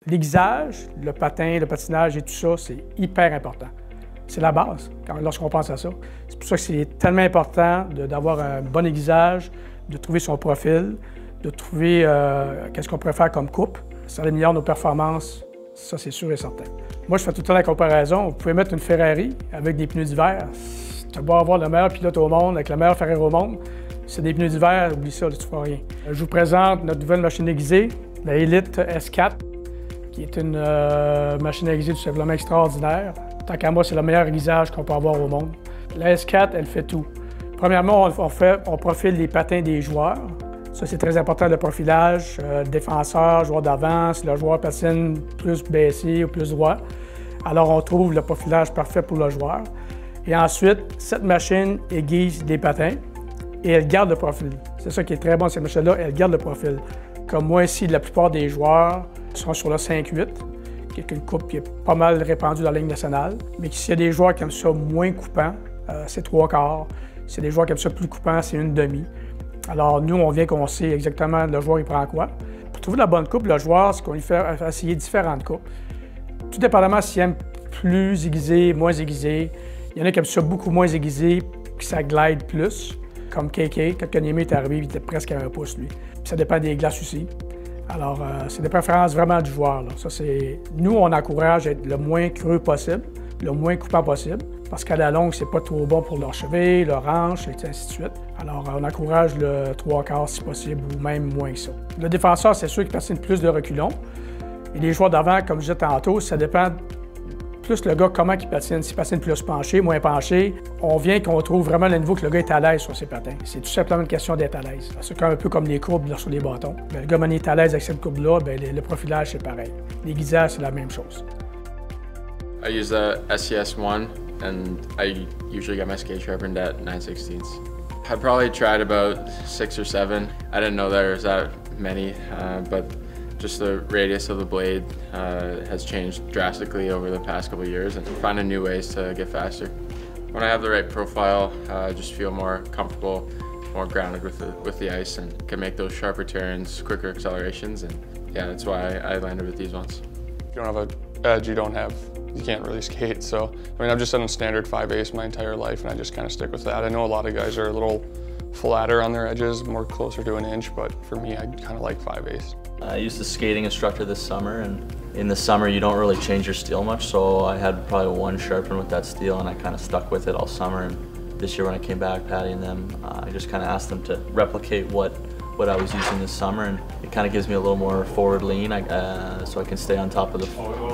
L'aiguisage, le patin, le patinage et tout ça, c'est hyper important. C'est la base lorsqu'on pense à ça. C'est pour ça que c'est tellement important d'avoir un bon aiguisage, de trouver son profil, de trouver qu'est-ce qu'on pourrait faire comme coupe. Ça améliore nos performances, ça c'est sûr et certain. Moi, je fais tout le temps la comparaison. Vous pouvez mettre une Ferrari avec des pneus d'hiver. Tu vas beau avoir le meilleur pilote au monde, avec la meilleure Ferrari au monde. C'est des pneus d'hiver, oublie ça, là, tu ne feras rien. Je vous présente notre nouvelle machine aiguisée, la Elite S4, qui est une machine aiguisée tout simplement extraordinaire. Tant qu'à moi, c'est le meilleur aiguisage qu'on peut avoir au monde. La S4, elle fait tout. Premièrement, on profile les patins des joueurs. Ça, c'est très important, le profilage. Défenseur, joueur d'avant, si le joueur patine plus baissé ou plus droit. Alors, on trouve le profilage parfait pour le joueur. Et ensuite, cette machine aiguise des patins et elle garde le profil. C'est ça qui est très bon, cette machine-là, elle garde le profil. Comme moi ici, la plupart des joueurs sont sur le 5-8, qui est une coupe qui est pas mal répandue dans la Ligue nationale. Mais s'il y a des joueurs qui aiment ça moins coupant, c'est 3/4. S'il y a des joueurs qui aiment ça plus coupant, c'est 1/2. Alors nous, on vient qu'on sait exactement le joueur il prend quoi. Pour trouver la bonne coupe, le joueur, c'est qu'on lui fait essayer différentes coupes. Tout dépendamment s'il aime plus aiguisé, moins aiguisé. Il y en a qui aiment ça beaucoup moins aiguisé, que ça glide plus. Comme KK, quand Kanyemi est arrivé, il était presque à 1 pouce, lui. Puis ça dépend des glaces aussi. Alors, c'est des préférences vraiment du joueur, là. Ça, nous, on encourage à être le moins creux possible, le moins coupant possible, parce qu'à la longue, c'est pas trop bon pour leur cheville, leur hanche, et ainsi de suite. Alors, on encourage le 3/4 si possible, ou même moins que ça. Le défenseur, c'est sûr qu'il patine plus de reculons. Et les joueurs d'avant, comme je disais tantôt, ça dépend plus le gars, comment il patine. S'il patine plus penché, moins penché, on vient qu'on trouve vraiment le niveau que le gars est à l'aise sur ses patins. C'est tout simplement une question d'être à l'aise. C'est un peu comme les courbes là, sur les bâtons. Bien, le gars, quand il est à l'aise avec cette courbe-là, le profilage, c'est pareil. L'aiguisage, c'est la même chose. I use the SCS-1 and I usually get my skate sharpened at 9/16. I probably tried about 6 or 7. I didn't know there was that many, but just the radius of the blade has changed drastically over the past couple of years, and finding new ways to get faster. When I have the right profile, I just feel more comfortable, more grounded with the ice, and can make those sharper turns, quicker accelerations, and yeah, that's why I landed with these ones. If you don't have an edge, you can't really skate. So, I mean, I've just done a standard 5/8 my entire life, and I just kind of stick with that. I know a lot of guys are a little flatter on their edges, more closer to an inch, but for me, I kind of like 5/8. I used a skating instructor this summer, and in the summer you don't really change your steel much, so I had probably one sharpen with that steel, and I kind of stuck with it all summer. And this year when I came back patting them, I just kind of asked them to replicate what I was using this summer, and it kind of gives me a little more forward lean so I can stay on top of the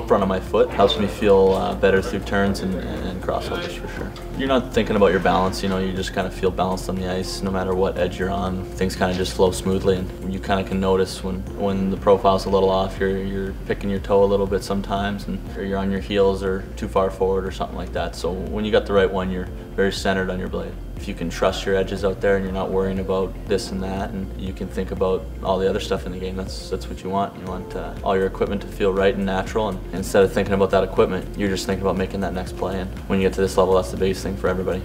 front of my foot. Helps me feel better through turns and crossovers for sure. You're not thinking about your balance, you know, you just kind of feel balanced on the ice no matter what edge you're on. Things kind of just flow smoothly, and you kind of can notice when the profile's a little off, you're picking your toe a little bit sometimes, or you're on your heels or too far forward or something like that. So when you got the right one, you're very centered on your blade. If you can trust your edges out there and you're not worrying about this and that, and you can think about all the other stuff in the game, that's what you want. You want all your equipment to feel right and natural, and instead of thinking about that equipment, you're just thinking about making that next play. And when you get to this level, that's the biggest thing for everybody.